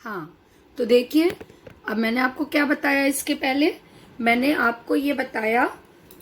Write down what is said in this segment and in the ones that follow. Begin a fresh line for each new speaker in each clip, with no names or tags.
हाँ, तो देखिए, अब मैंने आपको क्या बताया इसके पहले। मैंने आपको ये बताया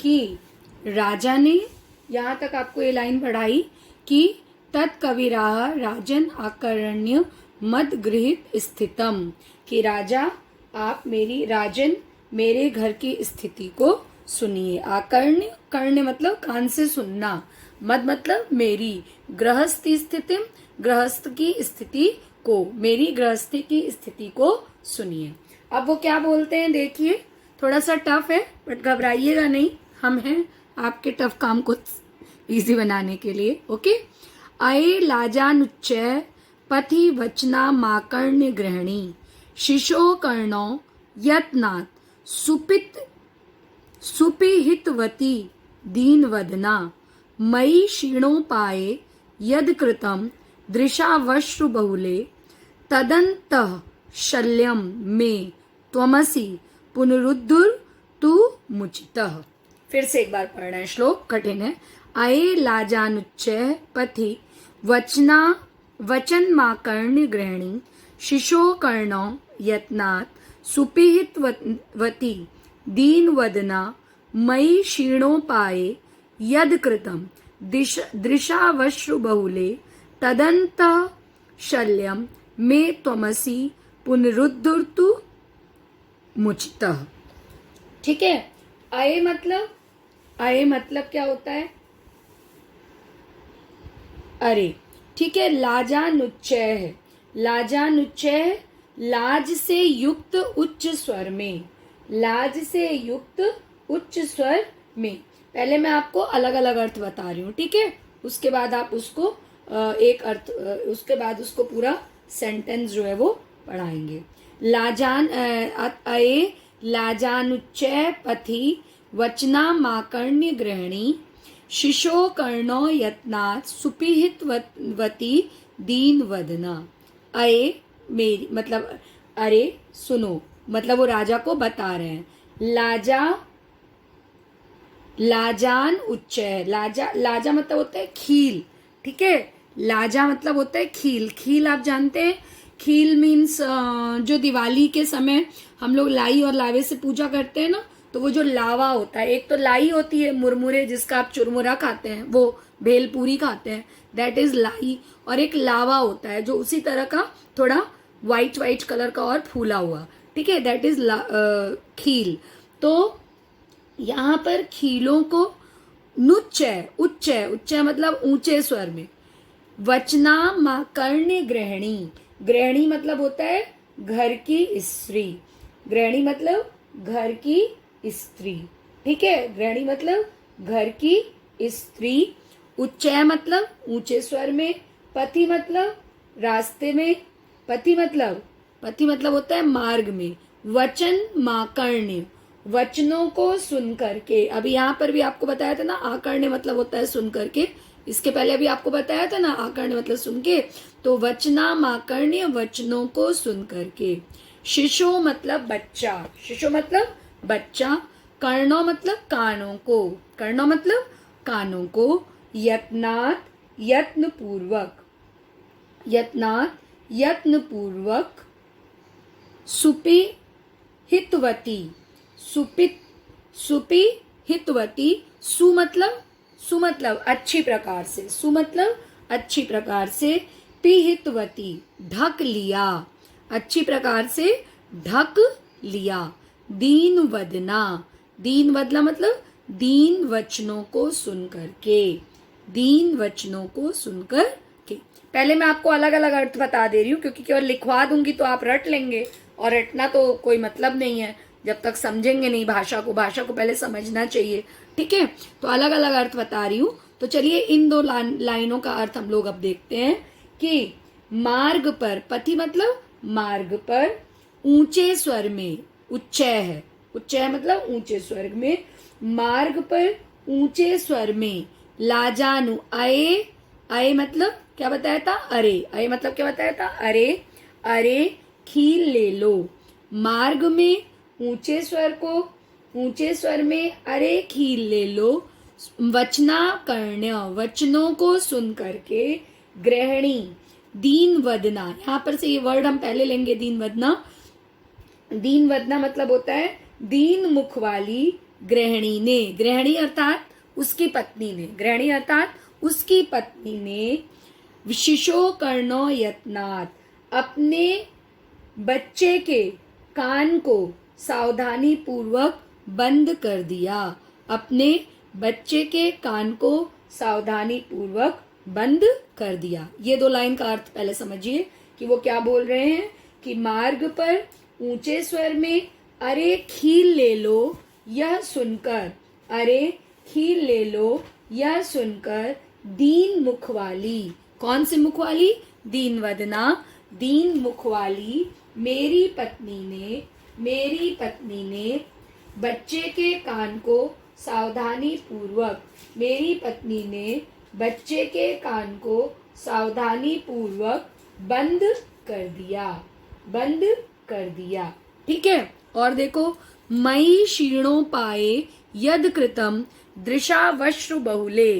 कि राजा ने, यहाँ तक आपको ये लाइन पढ़ाई कि तत्कविराह राजन आकर्ण्य मद गृहित स्थितम, कि राजा आप राजन मेरे घर की स्थिति को सुनिए। आकर्ण्य, कर्ण मतलब कान से सुनना, मद मतलब मेरी, गृहस्थी स्थिति, गृहस्थ की स्थिति को, मेरी गृहस्थी की स्थिति को सुनिए। अब वो क्या बोलते हैं देखिए, थोड़ा सा टफ है बट घबराइएगा नहीं, हम हैं आपके टफ काम को इजी बनाने के लिए। ओके। अये लाजानुच्चय पथि वचना माकर्ण्य गृहिणी शिशो कर्णो यत्नात् सुपिहितवती दीनवदना मयि क्षीणोपाये यद कृतं दृशावश्रु बहुले तदन्तः शल्यम में त्वमसि पुनरुद्धुर तु मुचितः। फिर से एक बार पढ़ना है, श्लोक कठिन है। अये लाजानुच्चय पथि वचन माकर्ण्य गृहिणी शिशो कर्णो यत्नात् सुपिहितवती दीनवदना मयि क्षीणोपाये यद कृतं दृशावश्रु बहुले तदन्तः शल्यम में त्वमसि पुनरुद्धुरतु मुचितः। ठीक है। अये मतलब क्या होता है? अरे। ठीक है। लाजानुच्चय है, लाजानुच्चय लाज से युक्त उच्च स्वर में, लाज से युक्त उच्च स्वर में। पहले मैं आपको अलग अलग अर्थ बता रही हूँ, ठीक है, उसके बाद आप उसको एक अर्थ, उसके बाद उसको पूरा सेंटेंस जो है वो पढ़ाएंगे। अये लाजानुच्चय पथि वचना माकर्ण्य गृहिणी शिशो कर्णो यत्नात् सुपिहितवती दीनवदना। अये मेरी मतलब अरे सुनो, मतलब वो राजा को बता रहे हैं। लाजान उच्चय, लाजा मतलब होता है खील, ठीक है। लाजा मतलब होता है खील। खील आप जानते हैं, खील मीन्स जो दिवाली के समय हम लोग लाई और लावे से पूजा करते हैं ना, तो वो जो लावा होता है, एक तो लाई होती है मुरमुरे जिसका आप चुरमुरा खाते हैं, वो भेलपूरी खाते हैं, दैट इज लाई। और एक लावा होता है जो उसी तरह का थोड़ा व्हाइट कलर का और फूला हुआ, ठीक है, दैट इज खील। तो यहाँ पर खीलों को उच्चय मतलब ऊंचे स्वर में, वचना माकर्ण्य गृहिणी, गृहिणी मतलब होता है घर की स्त्री, गृहिणी मतलब घर की स्त्री, ठीक है, गृहिणी मतलब घर की स्त्री। उच्चय मतलब ऊंचे स्वर में, पथि मतलब रास्ते में, पथि मतलब होता है मार्ग में, वचन माकर्ण्य वचनों को सुन करके। अभी यहाँ पर भी आपको बताया था ना, आकर्ण्य मतलब होता है सुन करके, इसके पहले भी आपको बताया था ना आकर्ण्य मतलब सुन के। तो वचना माकर्ण्य वचनों को सुन करके। शिशो मतलब बच्चा, शिशो मतलब बच्चा। कर्णो मतलब कानों को, कर्णो मतलब कानों को। यत्नात् यत्न पूर्वक सुपिहितवती, सुपिहितवती, सु मतलब अच्छी प्रकार से, सु मतलब अच्छी प्रकार से, पिहितवती ढक लिया, अच्छी प्रकार से ढक लिया। दीन वदना मतलब दीन वचनों को सुन करके, दीन वचनों को सुनकर के। पहले मैं आपको अलग अलग अर्थ बता दे रही हूँ, क्योंकि केवल लिखवा दूंगी तो आप रट लेंगे, और रटना तो कोई मतलब नहीं है जब तक समझेंगे नहीं भाषा को पहले समझना चाहिए, ठीक है। तो अलग अलग अर्थ बता रही हूँ। तो चलिए इन दो लाइनों का अर्थ हम लोग अब देखते हैं कि मार्ग पर, पथि मतलब मार्ग पर, ऊंचे स्वर में, उच्चय मतलब ऊंचे स्वर में, मार्ग पर ऊंचे स्वर में, लाजानु अये मतलब क्या बताया था? अरे। अये मतलब क्या बताया था? अरे खील ले लो। मार्ग में ऊंचे स्वर में अरे खील ले लो। वचना कर्ण्य वचनों को सुन करके, गृहिणी दीन वदना, यहाँ पर से ये वर्ड हम पहले लेंगे, दीन वदना। दीन वदना मतलब होता है दीन मुख वाली गृहिणी ने, गृहिणी अर्थात उसकी पत्नी ने, गृहिणी अर्थात उसकी पत्नी ने शिशो कर्णो यत्नात्, अपने बच्चे के कान को सावधानी पूर्वक बंद कर दिया, अपने बच्चे के कान को सावधानी पूर्वक बंद कर दिया। ये 2 लाइन का अर्थ पहले समझिए कि वो क्या बोल रहे हैं कि मार्ग पर ऊंचे स्वर में अरे खील ले लो यह सुनकर, अरे खील ले लो यह सुनकर दीन मुख वाली, कौन सी मुख वाली? दीन वदना, दीन मुख वाली मेरी पत्नी ने बच्चे के कान को सावधानी पूर्वक, मेरी पत्नी ने बच्चे के कान को सावधानी पूर्वक बंद कर दिया, बंद कर दिया। ठीक है, और देखो, मयि क्षीणो पाए यद कृतम दृशावश्रु बहुले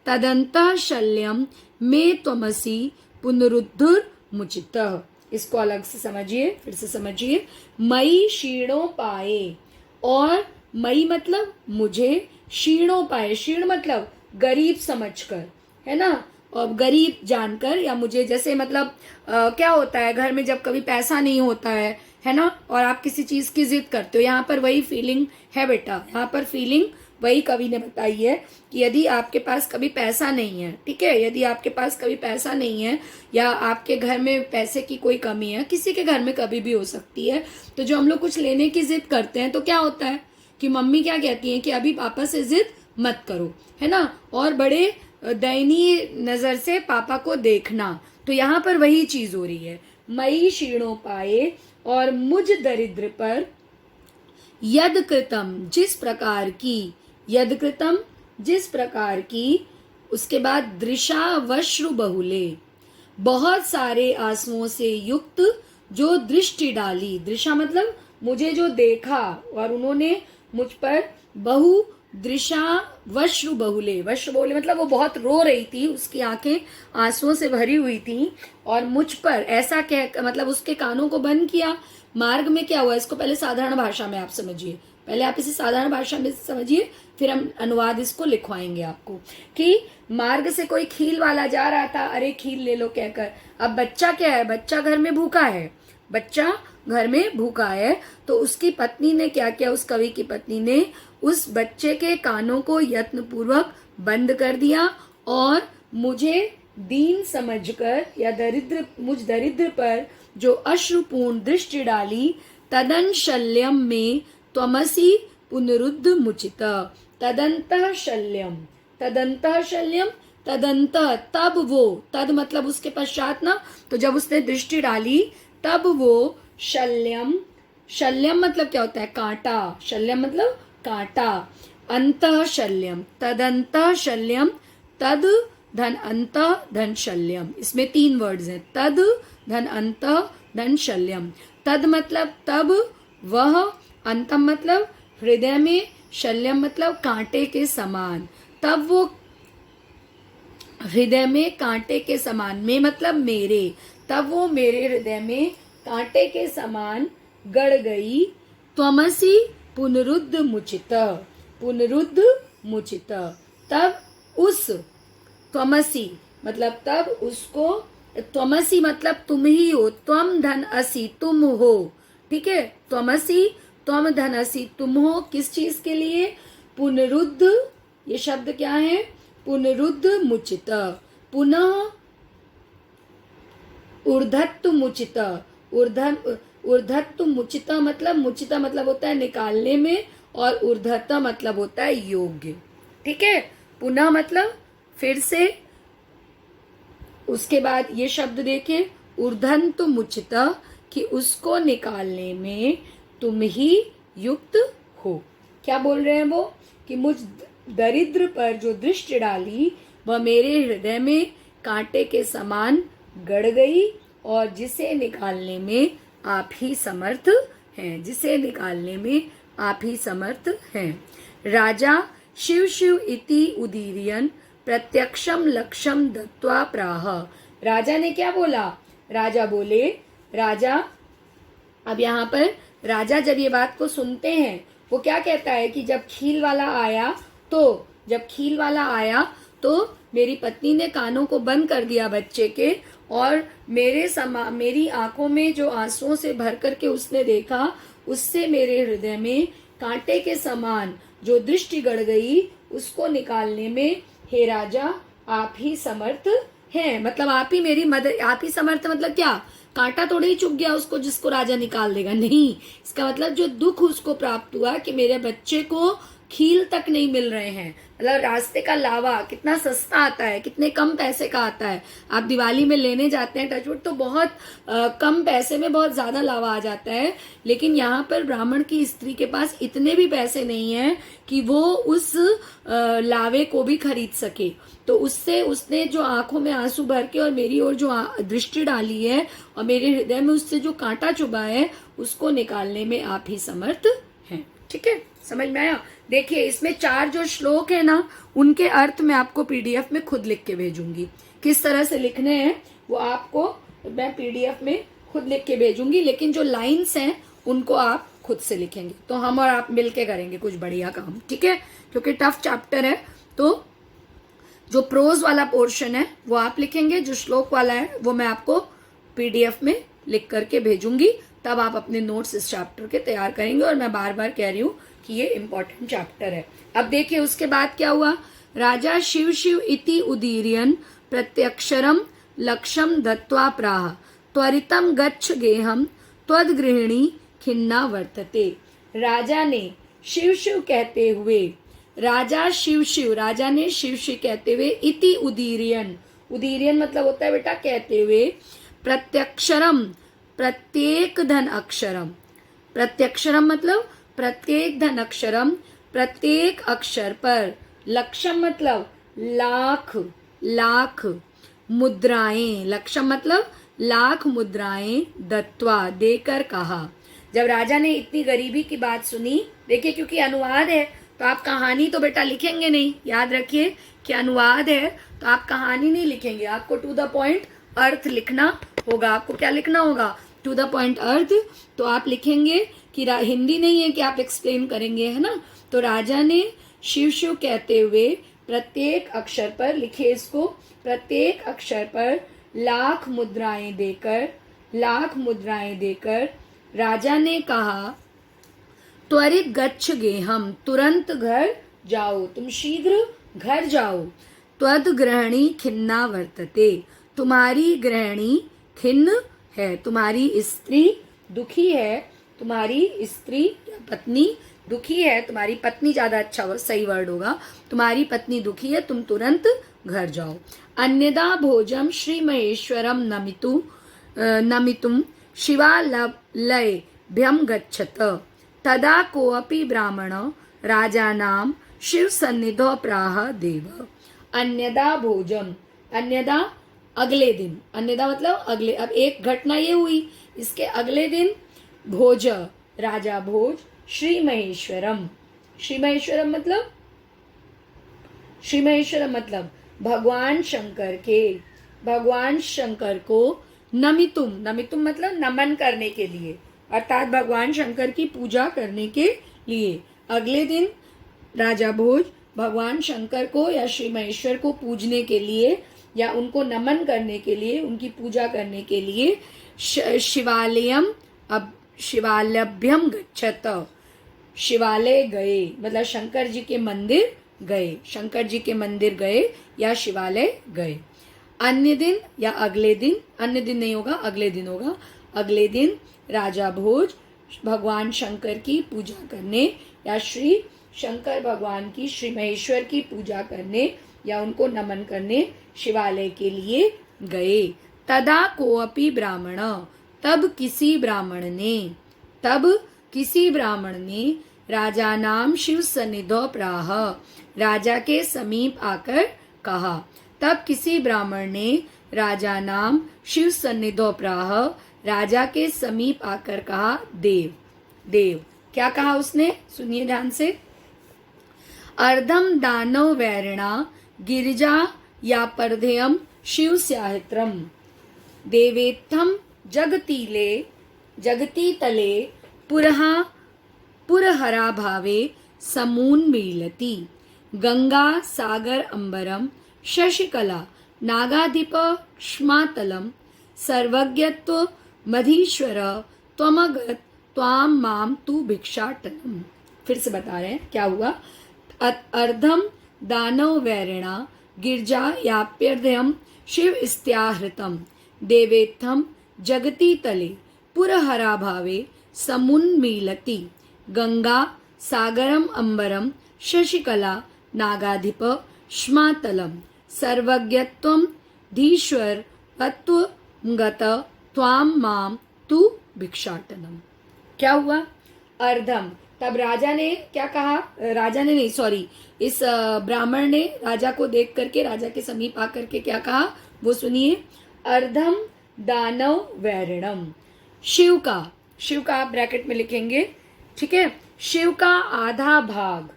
तदंतः शल्यम में त्वमसि पुनरुद्धर मुचितः। इसको अलग से समझिए, फिर से समझिए। मयि क्षीणो पाए, और मयि मतलब मुझे, क्षीणो पाए, क्षीण मतलब गरीब समझकर, है ना, और गरीब जानकर, या मुझे जैसे मतलब क्या होता है घर में जब कभी पैसा नहीं होता है ना, और आप किसी चीज की जिद करते हो, यहाँ पर वही फीलिंग है बेटा, यहाँ पर फीलिंग वही कवि ने बताई है कि यदि आपके पास कभी पैसा नहीं है, ठीक है, यदि आपके पास कभी पैसा नहीं है या आपके घर में पैसे की कोई कमी है, किसी के घर में कभी भी हो सकती है, तो जो हम लोग कुछ लेने की जिद करते हैं तो क्या होता है कि मम्मी क्या कहती हैं कि अभी पापा से जिद मत करो, है ना, और बड़े दयनीय नजर से पापा को देखना। तो यहाँ पर वही चीज हो रही है, मयि क्षीणो पाए, और मुझ दरिद्र पर यद कृतम, जिस प्रकार की, यद कृतम जिस प्रकार की, उसके बाद दृशावश्रु बहुले, बहुत सारे आंसुओं से युक्त जो दृष्टि डाली, दृशा मतलब मुझे जो देखा, और उन्होंने मुझ पर बहु दृशावश्रु बहुले, वश्रु बहुले मतलब वो बहुत रो रही थी, उसकी आंखें आंसुओं से भरी हुई थी, और मुझ पर ऐसा कह, मतलब उसके कानों को बंद किया। मार्ग में क्या हुआ, इसको पहले साधारण भाषा में आप समझिए, पहले आप इसे साधारण भाषा में समझिए, फिर हम अनुवाद इसको लिखवाएंगे आपको, कि मार्ग से कोई खील वाला जा रहा था, अरे खील ले लो कहकर। अब बच्चा क्या है, बच्चा घर में भूखा है, बच्चा घर में भूखा है, तो उसकी पत्नी ने क्या किया, उस कवि की पत्नी ने उस बच्चे के कानों को यत्न पूर्वक बंद कर दिया, और मुझे दीन समझकर, या मुझ दरिद्र पर जो अश्रुपूर्ण दृष्टि डाली, तदन शल्यम में त्वमसि पुनरुद्ध मुचित, तदंतः शल्यम, तदंतः शल्यम, तदंतः तब वो, तद मतलब उसके पश्चात ना, तो जब उसने दृष्टि डाली तब वो शल्यम, शल्यम मतलब क्या होता है, कांटा, शल्यम मतलब कांटा, अंतः शल्यम, तदंतः शल्यम, तद धन अंतः धन शल्यम, इसमें 3 वर्ड्स हैं, तद धन अंतः धन शल्यम। तद मतलब तब, वह, अंतम मतलब हृदय में, शल्यम मतलब कांटे के समान, तब वो हृदय में कांटे के समान, में मतलब मेरे, तब वो मेरे हृदय में कांटे के समान गड़ गई। त्वमसि पुनरुद्ध मुचित, पुनरुद्ध मुचित, तब उस, त्वमसि मतलब तब उसको, त्वमसि मतलब तुम ही हो, त्वम धन असि तुम हो, ठीक है, त्वमसि त्वम धन असि तुम हो, किस चीज के लिए, पुनरुद्ध, ये शब्द क्या है, पुनरुद्ध मुचित, पुनः ऊर्धत्व मुचित, ऊर्धत्व मुचित मतलब, मुचित मतलब होता है निकालने में, और ऊर्धत्व मतलब होता है योग्य, ठीक है, पुनः मतलब फिर से। उसके बाद ये शब्द देखें, ऊर्धंत मुचित, कि उसको निकालने में तुम ही युक्त हो। क्या बोल रहे हैं वो, कि मुझ दरिद्र पर जो दृष्टि डाली वह मेरे हृदय में कांटे के समान गड़ गई, और जिसे निकालने में आप ही समर्थ हैं, जिसे निकालने में आप ही समर्थ हैं। राजा शिव शिव इति उदीर्यन प्रत्यक्षम लक्ष्यम दत्वा प्राह, राजा ने क्या बोला? राजा बोले, राजा, अब यहाँ पर राजा जब ये बात को सुनते हैं, वो क्या कहता है कि जब खील वाला आया तो मेरी पत्नी ने कानों को बंद कर दिया बच्चे के, और मेरी आंखों में जो आंसुओं से भर करके उसने देखा, उससे मेरे हृदय में कांटे के समान जो दृष्टि गड़ गई, उसको निकालने में हे राजा आप ही समर्थ हैं। मतलब आप ही मेरी मदद, आप ही समर्थ मतलब क्या? कांटा थोड़े ही चुभ गया उसको जिसको राजा निकाल देगा, नहीं। इसका मतलब जो दुख उसको प्राप्त हुआ कि मेरे बच्चे को खील तक नहीं मिल रहे हैं, मतलब रास्ते का लावा कितना सस्ता आता है, कितने कम पैसे का आता है। आप दिवाली में लेने जाते हैं टचवुड तो बहुत कम पैसे में बहुत ज्यादा लावा आ जाता है, लेकिन यहाँ पर ब्राह्मण की स्त्री के पास इतने भी पैसे नहीं है कि वो उस लावे को भी खरीद सके। तो उससे उसने जो आंखों में आंसू भर के और मेरी ओर जो दृष्टि डाली है और मेरे हृदय में उससे जो कांटा चुभा है, उसको निकालने में आप ही समर्थ हैं। ठीक है, समझ में आया? देखिए इसमें 4 जो श्लोक है ना, उनके अर्थ मैं आपको पीडीएफ में खुद लिख के भेजूंगी। किस तरह से लिखने हैं वो आपको मैं पीडीएफ में खुद लिख के भेजूंगी, लेकिन जो लाइंस हैं उनको आप खुद से लिखेंगे। तो हम और आप मिलके करेंगे कुछ बढ़िया काम, ठीक है? क्योंकि टफ चैप्टर है, तो जो प्रोज वाला पोर्शन है वो आप लिखेंगे, जो श्लोक वाला है वो मैं आपको पीडीएफ में लिख करके भेजूंगी। तब आप अपने नोट्स इस चैप्टर के तैयार करेंगे, और मैं बार बार कह रही हूँ कि ये इम्पोर्टेंट चैप्टर है। अब देखिए उसके बाद क्या हुआ। राजा शिव शिव इति उदीर्यन प्रत्यक्षरम लक्षम दत्वा प्राह त्वरितम गच्छ गेहम त्वद्गृहिणी खिन्ना वर्तते। राजा ने शिव शिव कहते हुए, राजा ने शिव शिव कहते हुए, इति उदीर्यन, उदीर्यन मतलब होता है बेटा कहते हुए, प्रत्यक्षरम प्रत्येक धन अक्षरम, प्रत्यक्षरम मतलब प्रत्येक धन अक्षरम, प्रत्येक अक्षर पर, लक्षम मतलब लाख मुद्राएं, लक्षम मतलब लाख मुद्राएं, दत्वा देकर कहा। जब राजा ने इतनी गरीबी की बात सुनी, देखिए क्योंकि अनुवाद है तो आप कहानी तो बेटा लिखेंगे नहीं, याद रखिए कि अनुवाद है तो आप कहानी नहीं लिखेंगे, आपको टू द पॉइंट अर्थ लिखना होगा। आपको क्या लिखना होगा? टू द पॉइंट अर्थ। तो आप लिखेंगे कि हिंदी नहीं है कि आप एक्सप्लेन करेंगे, है ना? तो राजा ने शिव शिव कहते हुए प्रत्येक अक्षर पर, लिखे इसको, प्रत्येक अक्षर पर लाख मुद्राएं देकर राजा ने कहा, त्वरित गच्छ गेहम, तुरंत घर जाओ, तुम शीघ्र घर जाओ। त्वद ग्रहणी खिन्ना वर्तते, तुम्हारी ग्रहणी खिन्न है, तुम्हारी स्त्री दुखी है, तुम्हारी स्त्री या पत्नी दुखी है, तुम्हारी पत्नी ज्यादा अच्छा सही वर्ड होगा, तुम्हारी पत्नी दुखी है, तुम तुरंत घर जाओ। अन्यदा भोजम श्री महेश्वरम नमितुम शिवालयभ्यम गच्छत तदा कोऽपि ब्राह्मण राजानाम शिव सन्निधौ प्राह देव। अन्यदा भोजम, अन्यदा अगले दिन, अन्यदा मतलब अगले, अब एक घटना ये हुई, इसके अगले दिन भोज, राजा भोज, श्री महेश्वरम, श्री महेश्वरम मतलब भगवान शंकर के, भगवान शंकर को नमितुम मतलब नमन करने के लिए, अर्थात भगवान शंकर की पूजा करने के लिए। अगले दिन राजा भोज भगवान शंकर को या श्री महेश्वर को पूजने के लिए या उनको नमन करने के लिए, उनकी पूजा करने के लिए शिवालयभ्यम गच्छत, शिवालय गए, मतलब शंकर जी के मंदिर गए, शंकर जी के मंदिर गए या शिवालय गए। अन्य दिन या अगले दिन, अन्य दिन नहीं होगा, अगले दिन होगा। अगले दिन राजा भोज भगवान शंकर की पूजा करने या श्री शंकर भगवान की, श्री महेश्वर की पूजा करने या उनको नमन करने शिवालय के लिए गए। तदा कोअपि ब्राह्मण, तब किसी ब्राह्मण ने राजा नाम शिव सन्निधौ प्राह, राजा के समीप आकर कहा। तब किसी ब्राह्मण ने राजा नाम शिव सन्निधौ प्राह, राजा के समीप आकर कहा, देव। क्या कहा उसने? सुनिए ध्यान से। अर्धम दानव वैरणा गिरिजा या परधेयम शिव स्याहित्रम देवेत्थम जगती तले पुरहरा भावे समून्मीलति गंगा सागर अंबरम शशिकला नागाधिप क्ष्मातलम सर्वज्ञत्व मधीश्वर त्वमगत त्वाम माम तू भिक्षाटनम। फिर से बता रहे हैं क्या हुआ। अर्धम दानव वैरिणा गिरजा याप्यर्धयम शिव स्त्याहृतम देवेत्थम जगती तले पुरहरा भावे समुन्मीलति गंगा सागरम अंबरम शशिकला नागाधिप श्मातलम सर्वज्ञत्वम धीश्वर तत्वगत त्वाम माम तू भिक्षाटनम। क्या हुआ। अर्धम, तब राजा ने क्या कहा, राजा ने नहीं सॉरी इस ब्राह्मण ने राजा को देख करके, राजा के समीप आकर के क्या कहा वो सुनिए। अर्धम दानव वैरिणम, शिव का आप ब्रैकेट में लिखेंगे, ठीक है। शिव का आधा भाग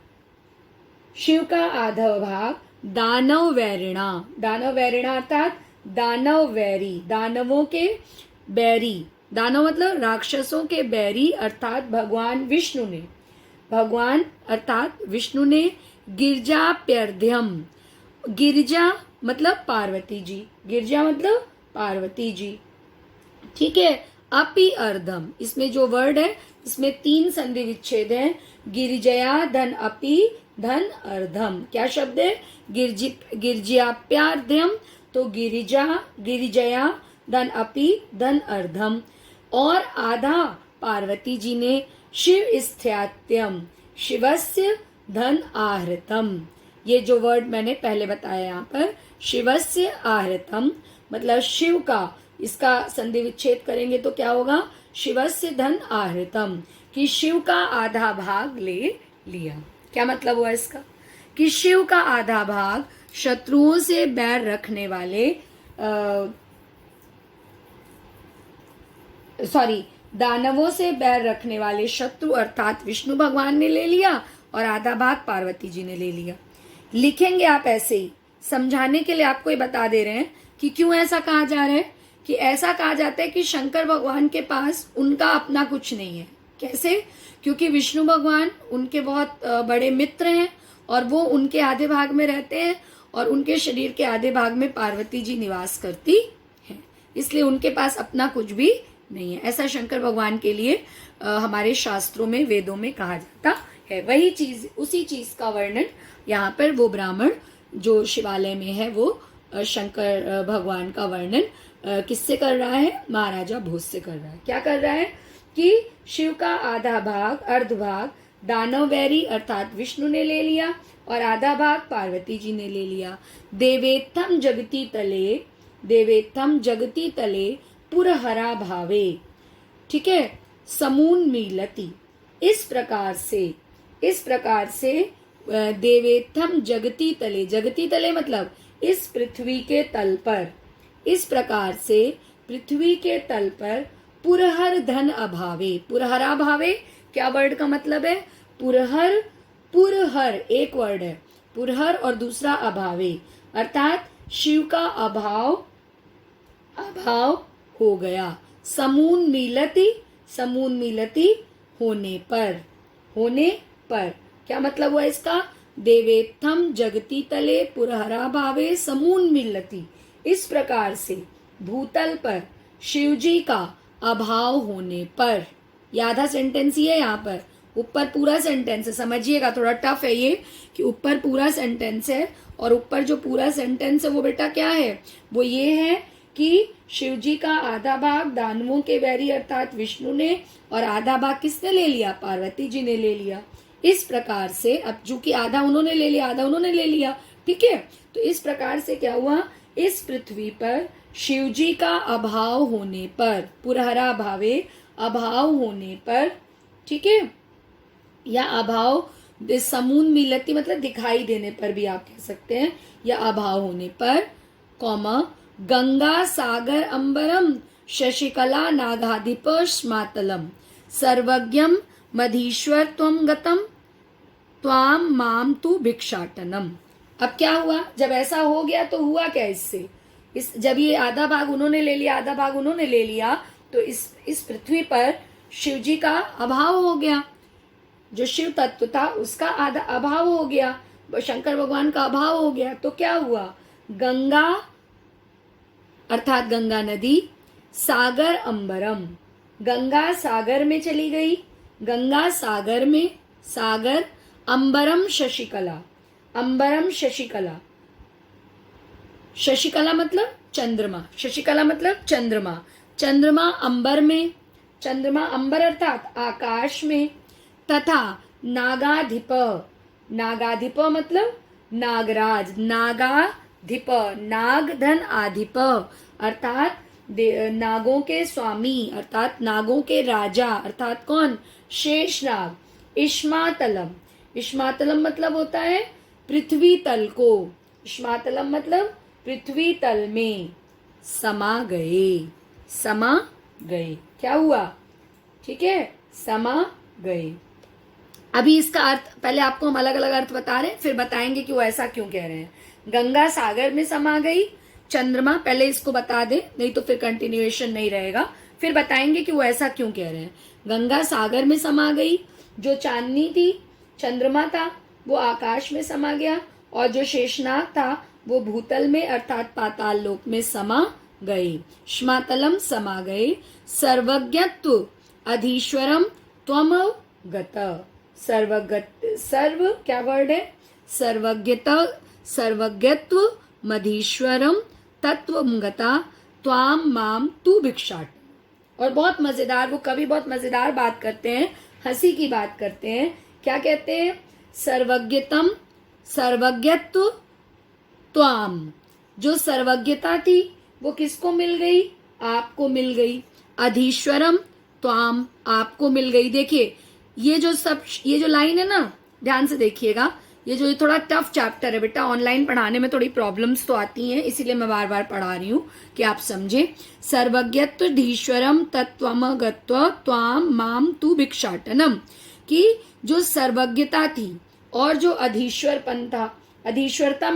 दानव वैरिणा अर्थात दानव वैरी, दानवों के बैरी, दानव मतलब राक्षसों के बैरी अर्थात भगवान विष्णु ने गिरजाप्यर्ध्यम, गिरजा मतलब पार्वती जी, ठीक है। अपि अर्धम, इसमें जो वर्ड है इसमें 3 संधि विच्छेद है। गिरिजया धन अपि धन अर्धम, क्या शब्द है, गिरजाप्यार्ध्यम, तो गिरिजया धन अपि धन अर्धम, और आधा पार्वती जी ने शिव स्त्यात्यम शिवस्य धन आहृतम। ये जो वर्ड मैंने पहले बताया यहाँ पर, शिवस्य आहृतम मतलब शिव का, इसका संधि विच्छेद करेंगे तो क्या होगा, शिवस्य धन आहृतम, कि शिव का आधा भाग ले लिया। क्या मतलब हुआ इसका, कि शिव का आधा भाग शत्रुओं से बैर रखने वाले दानवों से बैर रखने वाले शत्रु अर्थात विष्णु भगवान ने ले लिया, और आधा भाग पार्वती जी ने ले लिया। लिखेंगे आप ऐसे ही, समझाने के लिए आपको ये बता दे रहे हैं कि क्यों ऐसा कहा जा रहा है। कि ऐसा कहा जाता है कि शंकर भगवान के पास उनका अपना कुछ नहीं है। कैसे, क्योंकि विष्णु भगवान उनके बहुत बड़े मित्र हैं, और वो उनके आधे भाग में रहते हैं, और उनके शरीर के आधे भाग में पार्वती जी निवास करती हैं, इसलिए उनके पास अपना कुछ भी नहीं है। ऐसा शंकर भगवान के लिए हमारे शास्त्रों में, वेदों में कहा जाता है। वही चीज, उसी चीज का वर्णन यहाँ पर वो ब्राह्मण जो शिवालय में है वो शंकर भगवान का वर्णन किससे कर रहा है, महाराजा भोज से कर रहा है। क्या कर रहा है कि शिव का आधा भाग, अर्ध भाग दानव वैरी अर्थात विष्णु ने ले लिया, और आधा भाग पार्वती जी ने ले लिया। देवेत्थम जगती तले पुरहरा भावे, ठीक है, समून मीलति, इस प्रकार से देवेत्थम जगती तले मतलब इस पृथ्वी के तल पर, इस प्रकार से पृथ्वी के तल पर पुरहर धन अभावे, पुरहरा भावे क्या वर्ड का मतलब है, पुरहर एक वर्ड है, पुरहर और दूसरा अभावे अर्थात शिव का अभाव हो गया। समून मिलती होने पर क्या मतलब हुआ इसका, देवेत्थम जगती तले पुरहरा भावे समून मिलती, इस प्रकार से भूतल पर शिवजी का अभाव होने पर। ये आधा सेंटेंस ही है, यहाँ पर ऊपर पूरा सेंटेंस है, समझिएगा थोड़ा टफ है ये, कि ऊपर पूरा सेंटेंस है, और ऊपर जो पूरा सेंटेंस है वो बेटा क्या है, वो ये है कि शिवजी का आधा भाग दानवों के वैरी अर्थात विष्णु ने, और आधा भाग किसने ले लिया, पार्वती जी ने ले लिया। इस प्रकार से अब चूंकि आधा उन्होंने ले लिया, आधा उन्होंने ले लिया, ठीक है, तो इस प्रकार से क्या हुआ, इस पृथ्वी पर शिवजी का अभाव होने पर, पुरहरा भावे अभाव होने पर, ठीक है, या अभाव समून मिलती मतलब दिखाई देने पर भी आप कह सकते हैं, या अभाव होने पर, कौमा गंगा सागर अंबरम शशिकला नागाधिप स्मातलम सर्वज्ञम मधीश्वर त्वम गतम त्वाम माम तू भिक्षाटनम। अब क्या हुआ, जब ऐसा हो गया तो हुआ क्या, इस जब ये आधा भाग उन्होंने ले लिया, आधा भाग उन्होंने ले लिया, तो इस पृथ्वी पर शिव जी का अभाव हो गया। जो शिव तत्व था उसका आधा अभाव हो गया, शंकर भगवान का अभाव हो गया। तो क्या हुआ, गंगा अर्थात गंगा नदी, सागर अंबरम, गंगा सागर में चली गई, गंगा सागर में, सागर, अंबरम शशिकला, अंबरम शशिकला, शशिकला मतलब चंद्रमा, शशिकला मतलब चंद्रमा, चंद्रमा अंबर में, चंद्रमा अंबर अर्थात आकाश में, तथा नागाधिप, नागाधिप मतलब नागराज, नागाधिप, नाग धन आधिप अर्थात नागों के स्वामी अर्थात नागों के राजा अर्थात कौन, शेषनाग, इश्मातलम, इश्मातलम मतलब होता है पृथ्वी तल को, इश्मातलम मतलब पृथ्वी तल में समा गए, समा गए, क्या हुआ, ठीक है, समा गए। अभी इसका अर्थ पहले आपको हम अलग अलग अर्थ बता रहे हैं, फिर बताएंगे कि वो ऐसा क्यों कह रहे हैं। गंगा सागर में समा गई, चंद्रमा, पहले इसको बता दे नहीं तो फिर कंटिन्यूएशन नहीं रहेगा, फिर बताएंगे कि वो ऐसा क्यों कह रहे हैं। गंगा सागर में समा गई, जो चांदनी थी, चंद्रमा था, वो आकाश में समा गया, और जो शेषनाग था वो भूतल में अर्थात पाताल लोक में समा गए। श्मातलम समा गए, सर्वज्ञत्व अधीश्वरम त्वमव गत, सर्वगत, सर्व क्या वर्ड है, सर्वज्ञता, सर्वज्ञत्व मधीश्वरम तत्वगता त्वाम माम तू भिक्षाट। और बहुत मजेदार, वो कवि बहुत मजेदार बात करते हैं, हंसी की बात करते हैं। क्या कहते हैं, सर्वज्ञतम, सर्वज्ञत्व त्वाम, जो सर्वज्ञता थी वो किसको मिल गई, आपको मिल गई, अधीश्वरम त्वाम, आपको मिल गई। देखिए ये जो लाइन है ना, ध्यान से देखिएगा, ये जो थोड़ा टफ चैप्टर है बेटा, ऑनलाइन पढ़ाने में थोड़ी प्रॉब्लम्स तो आती हैं, इसीलिए मैं बार बार पढ़ा रही हूँ कि आप समझे। सर्वज्ञत्व धीश्वरम तत्वमगत्व त्वाम माम तू भिक्षाटनम, कि जो सर्वज्ञता थी और जो अधीश्वरपन था, अधीश्वरता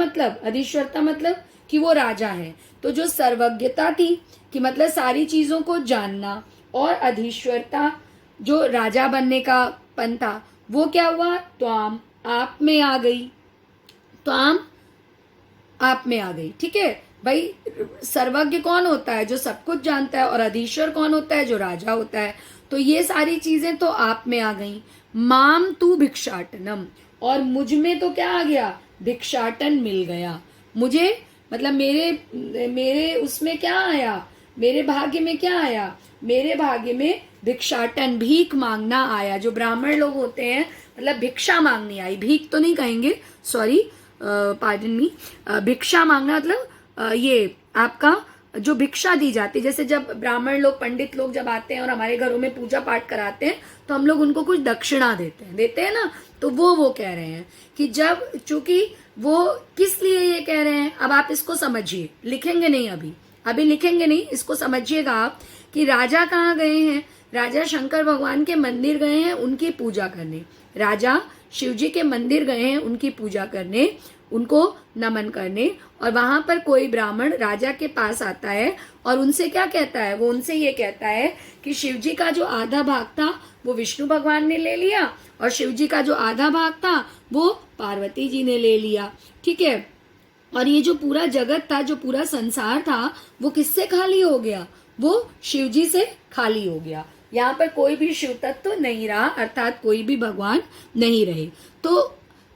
मतलब कि वो राजा है, तो जो सर्वज्ञता थी कि मतलब सारी चीजों को जानना, और अधीश्वरता जो राजा बनने का पन था, वो क्या हुआ, त्वाम, आप में आ गई, त्वाम आप में आ गई। ठीक है भाई, सर्वज्ञ कौन होता है, जो सब कुछ जानता है, और अधीश्वर कौन होता है, जो राजा होता है। तो ये सारी चीजें तो आप में आ गई। माम तू भिक्षाटनम, और मुझ में तो क्या आ गया, भिक्षाटन मिल गया मुझे, मतलब मेरे उसमें क्या आया, मेरे भाग्य में क्या आया, मेरे भाग्य में भिक्षाटन, भीख मांगना आया। जो ब्राह्मण लोग होते हैं, मतलब भिक्षा मांगनी आई, भीख तो नहीं कहेंगे, सॉरी, पार्डन मी, भिक्षा मांगना मतलब ये आपका जो भिक्षा दी जाती, जैसे जब ब्राह्मण लोग, पंडित लोग जब आते हैं और हमारे घरों में पूजा पाठ कराते हैं, तो हम लोग उनको कुछ दक्षिणा देते हैं ना, तो वो कह रहे हैं कि जब, चूंकि वो किस लिए ये कह रहे हैं, अब आप इसको समझिए, लिखेंगे नहीं, अभी लिखेंगे नहीं, इसको समझिएगा आप कि राजा कहाँ गए हैं, राजा शंकर भगवान के मंदिर गए हैं उनकी पूजा करने, राजा शिव जी के मंदिर गए हैं उनकी पूजा करने, उनको नमन करने, और वहां पर कोई ब्राह्मण राजा के पास आता है और उनसे क्या कहता है, वो उनसे ये कहता है कि शिव जी का जो आधा भाग था वो विष्णु भगवान ने ले लिया, और शिव जी का जो आधा भाग था वो पार्वती जी ने ले लिया। ठीक है, और ये जो पूरा जगत था, जो पूरा संसार था, वो किससे खाली हो गया, वो शिव जी से खाली हो गया। यहाँ पर कोई भी शिव तत्व तो नहीं रहा, अर्थात कोई भी भगवान नहीं रहे। तो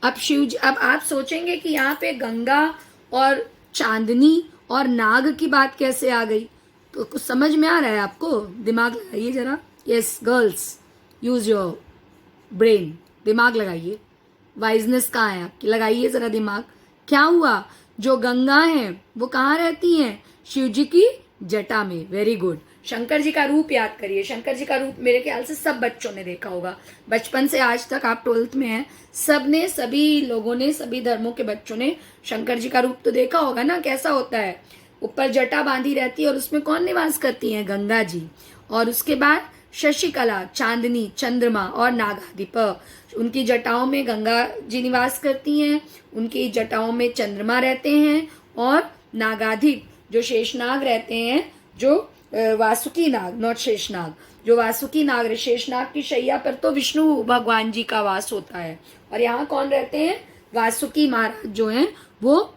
अब अब आप सोचेंगे कि यहाँ पे गंगा और चांदनी और नाग की बात कैसे आ गई, तो कुछ समझ में आ रहा है आपको, दिमाग लगाइए जरा। Yes girls, use your brain, दिमाग लगाइए, वाइजनेस कहाँ है आपकी, लगाइए जरा दिमाग। क्या हुआ, जो गंगा है वो कहाँ रहती हैं, शिव जी की जटा में। Very good. शंकर जी का रूप याद करिए, शंकर जी का रूप मेरे ख्याल से सब बच्चों ने देखा होगा, बचपन से आज तक आप 12th में हैं, सबने, सभी लोगों ने, सभी धर्मों के बच्चों ने शंकर जी का रूप तो देखा होगा ना, कैसा होता है, ऊपर जटा बांधी रहती है और उसमें कौन निवास करती हैं, गंगा जी, और उसके बाद शशिकला, चांदनी, चंद्रमा और नागाधिप, उनकी जटाओं में गंगा जी निवास करती हैं, उनकी जटाओं में चंद्रमा रहते हैं, और नागाधिप जो शेषनाग रहते हैं, जो वासुकी नाग, नॉट शेषनाग, जो वासुकी नाग, शेषनाग की शैया पर तो विष्णु भगवान जी का वास होता है, और यहाँ कौन रहते हैं, वासुकी महाराज जो हैं, वो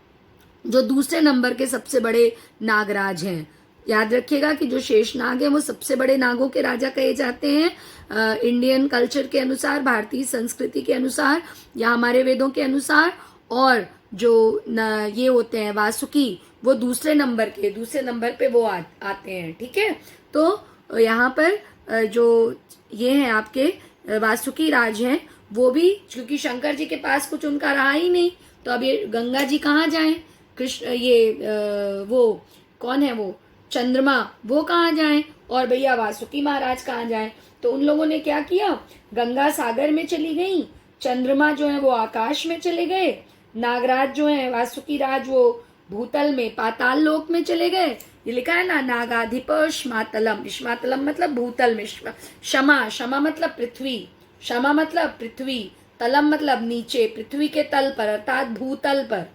जो दूसरे नंबर के सबसे बड़े नागराज हैं। याद रखिएगा कि जो शेषनाग है वो सबसे बड़े नागों के राजा कहे जाते हैं इंडियन कल्चर के अनुसार, भारतीय संस्कृति के अनुसार, या हमारे वेदों के अनुसार। और जो ये होते हैं वासुकी, वो दूसरे नंबर पे वो आते हैं। ठीक है, तो यहाँ पर जो ये हैं आपके वासुकी राज हैं, वो भी क्योंकि शंकर जी के पास कुछ उनका रहा ही नहीं, तो अब ये गंगा जी कहाँ जाएं, कृष्ण ये वो कौन है, वो चंद्रमा, वो कहाँ जाएं, और भैया वासुकी महाराज कहाँ जाएं। तो उन लोगों ने क्या किया, गंगा सागर में चली गई, चंद्रमा जो है वो आकाश में चले गए, नागराज जो है वासुकी राज वो भूतल में पाताल लोक में चले गए। ये लिखा है ना, नागाधिप श्मातलम, श्मातलम मतलब भूतल में, क्षमा, क्षमा मतलब पृथ्वी, क्षमा मतलब पृथ्वी, तलम मतलब नीचे, पृथ्वी के तल पर अर्थात भूतल पर।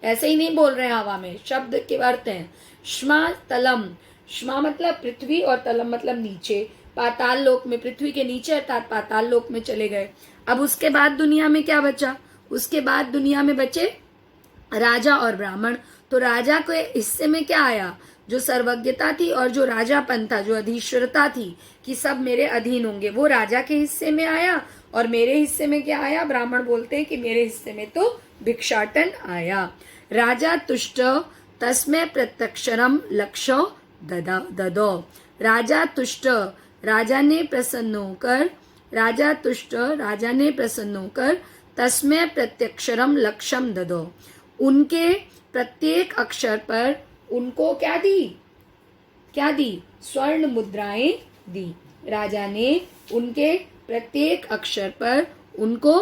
ऐसे ही नहीं बोल रहे हैं हवा में, शब्द के अर्थ हैं श्मा तलम, श्मा मतलब पृथ्वी और तलम मतलब नीचे, पाताल लोक में, पृथ्वी के नीचे अर्थात पाताल लोक में चले गए। अब उसके बाद दुनिया में क्या बचा, उसके बाद दुनिया में बचे राजा और ब्राह्मण। तो राजा के हिस्से में क्या आया, जो सर्वज्ञता थी और जो राजापन था, जो अधीश्वरता थी कि सब मेरे अधीन होंगे, वो राजा के हिस्से में आया। और मेरे हिस्से में क्या आया, ब्राह्मण बोलते हैं कि मेरे हिस्से में तो भिक्षाटन आया। राजा तुष्ट तस्मै प्रत्यक्षरम लक्षो ददो, राजा तुष्ट, राजा ने प्रसन्न होकर, राजा तुष्ट, राजा ने प्रसन्न होकर, तस्मै प्रत्यक्षरम लक्षम ददो, उनके प्रत्येक अक्षर पर उनको क्या दी, क्या दी, स्वर्ण मुद्राएं दी। राजा ने उनके प्रत्येक अक्षर पर उनको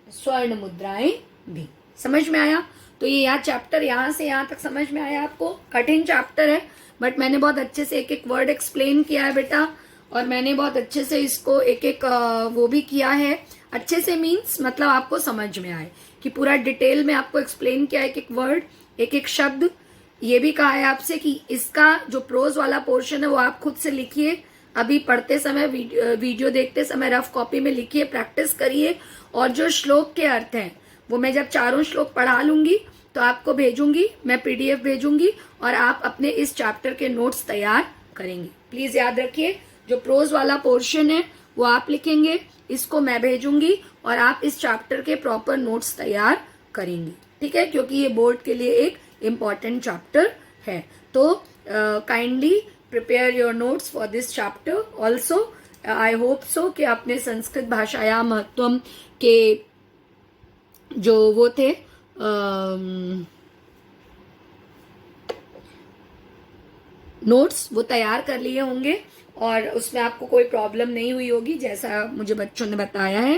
स्वर्ण मुद्राएं दी। समझ में आया? तो ये यहाँ चैप्टर यहाँ से यहाँ तक समझ में आया आपको? कठिन चैप्टर है, बट मैंने बहुत अच्छे से एक एक वर्ड एक्सप्लेन किया है बेटा, और मैंने बहुत अच्छे से इसको एक एक वो भी किया है। अच्छे से मीन्स मतलब आपको समझ में आए कि पूरा डिटेल में आपको एक्सप्लेन किया है, एक एक वर्ड, एक एक शब्द। ये भी कहा है आपसे कि इसका जो प्रोज वाला पोर्शन है वो आप खुद से लिखिए, अभी पढ़ते समय, वीडियो देखते समय रफ कॉपी में लिखिए, प्रैक्टिस करिए। और जो श्लोक के अर्थ हैं वो मैं जब चारों श्लोक पढ़ा लूंगी तो आपको भेजूंगी, मैं पीडीएफ भेजूंगी, और आप अपने इस चैप्टर के नोट्स तैयार करेंगे। प्लीज याद रखिए, जो प्रोज वाला पोर्शन है वो आप लिखेंगे, इसको मैं भेजूंगी, और आप इस चैप्टर के प्रॉपर नोट्स तैयार करेंगे। ठीक है, क्योंकि ये बोर्ड के लिए एक इम्पॉर्टेंट चैप्टर है। तो kindly prepare your notes for this chapter also. I hope so कि आपने संस्कृत भाषाया महत्वम के जो वो थे नोट्स वो तैयार कर लिए होंगे, और उसमें आपको कोई प्रॉब्लम नहीं हुई होगी, जैसा मुझे बच्चों ने बताया है।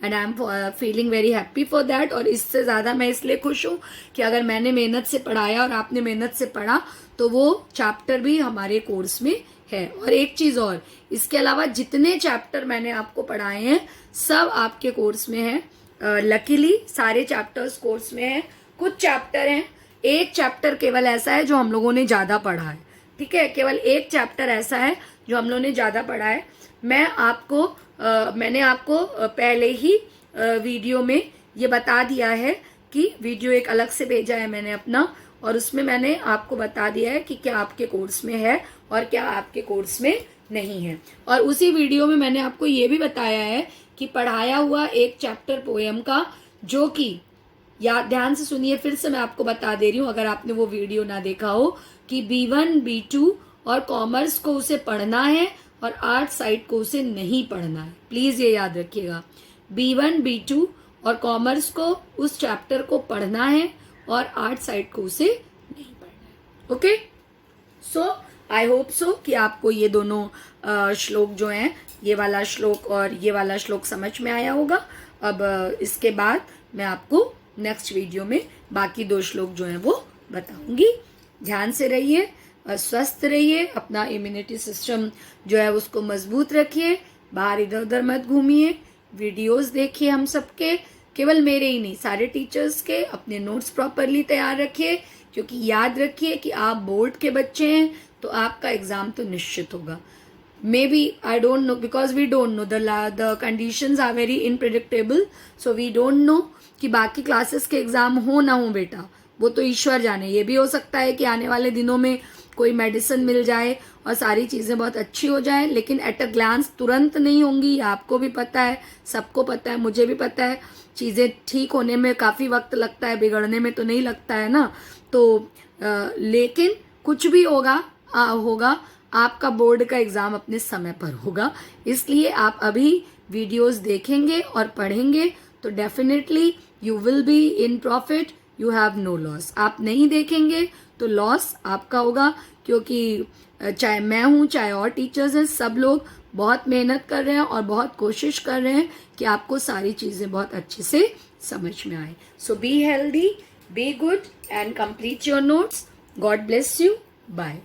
And I am feeling very happy for that. और इससे ज़्यादा मैं इसलिए खुश हूँ कि अगर मैंने मेहनत से पढ़ाया और आपने मेहनत से पढ़ा तो वो चैप्टर भी हमारे कोर्स में है। और एक चीज़ और, इसके अलावा जितने चैप्टर मैंने आपको पढ़ाए हैं सब आपके कोर्स में है। लकीली सारे चैप्टर्स कोर्स में है। कुछ चैप्टर हैं, एक चैप्टर केवल ऐसा है जो हम लोगों ने ज़्यादा पढ़ा है। ठीक है, केवल एक चैप्टर ऐसा है जो हम लोगों ने ज़्यादा पढ़ा है। मैंने आपको पहले ही वीडियो में ये बता दिया है कि वीडियो एक अलग से भेजा है मैंने अपना, और उसमें मैंने आपको बता दिया है कि क्या आपके कोर्स में है और क्या आपके कोर्स में नहीं है। और उसी वीडियो में मैंने आपको ये भी बताया है कि पढ़ाया हुआ एक चैप्टर पोएम का, जो कि या ध्यान से सुनिए, फिर से मैं आपको बता दे रही हूँ अगर आपने वो वीडियो ना देखा हो, कि B1 B2 और कॉमर्स को उसे पढ़ना है और आर्ट साइड को उसे नहीं पढ़ना है। प्लीज ये याद रखिएगा, B1 B2 और कॉमर्स को उस चैप्टर को पढ़ना है और आर्ट साइड को उसे नहीं पढ़ना है। Okay, so I hope so कि आपको ये दोनों श्लोक जो हैं, ये वाला श्लोक और ये वाला श्लोक समझ में आया होगा। अब इसके बाद मैं आपको नेक्स्ट वीडियो में बाकी 2 श्लोक जो हैं वो बताऊंगी। ध्यान से रहिए, स्वस्थ रहिए, अपना इम्यूनिटी सिस्टम जो है उसको मजबूत रखिए, बाहर इधर उधर मत घूमिए, वीडियोस देखिए हम सबके, केवल मेरे ही नहीं सारे टीचर्स के। अपने नोट्स प्रॉपरली तैयार रखिए, क्योंकि याद रखिए कि आप बोर्ड के बच्चे हैं तो आपका एग्जाम तो निश्चित होगा. Maybe I don't know, because we don't know, the conditions are very unpredictable. So we don't know कि बाकी क्लासेस के एग्जाम हो ना हो बेटा, वो तो ईश्वर जाने. ये भी हो सकता है कि आने वाले दिनों में कोई मेडिसिन मिल जाए और सारी चीज़ें बहुत अच्छी हो जाए, लेकिन एट अ ग्लांस तुरंत नहीं होंगी. आपको भी पता है, सबको पता है, मुझे भी पता है. चीज़ें ठीक होने में काफ़ी वक्त लगता है, बिगड़ने में तो नहीं लगता है ना. तो लेकिन कुछ भी होगा होगा, आपका बोर्ड का एग्ज़ाम अपने समय पर होगा. इसलिए आप अभी वीडियोस देखेंगे और पढ़ेंगे तो definitely you will be in profit, you have no loss. आप नहीं देखेंगे तो लॉस आपका होगा, क्योंकि चाहे मैं हूँ, चाहे और टीचर्स हैं, सब लोग बहुत मेहनत कर रहे हैं और बहुत कोशिश कर रहे हैं कि आपको सारी चीज़ें बहुत अच्छे से समझ में आए. So be healthy, be good and complete your notes. God bless you. Bye.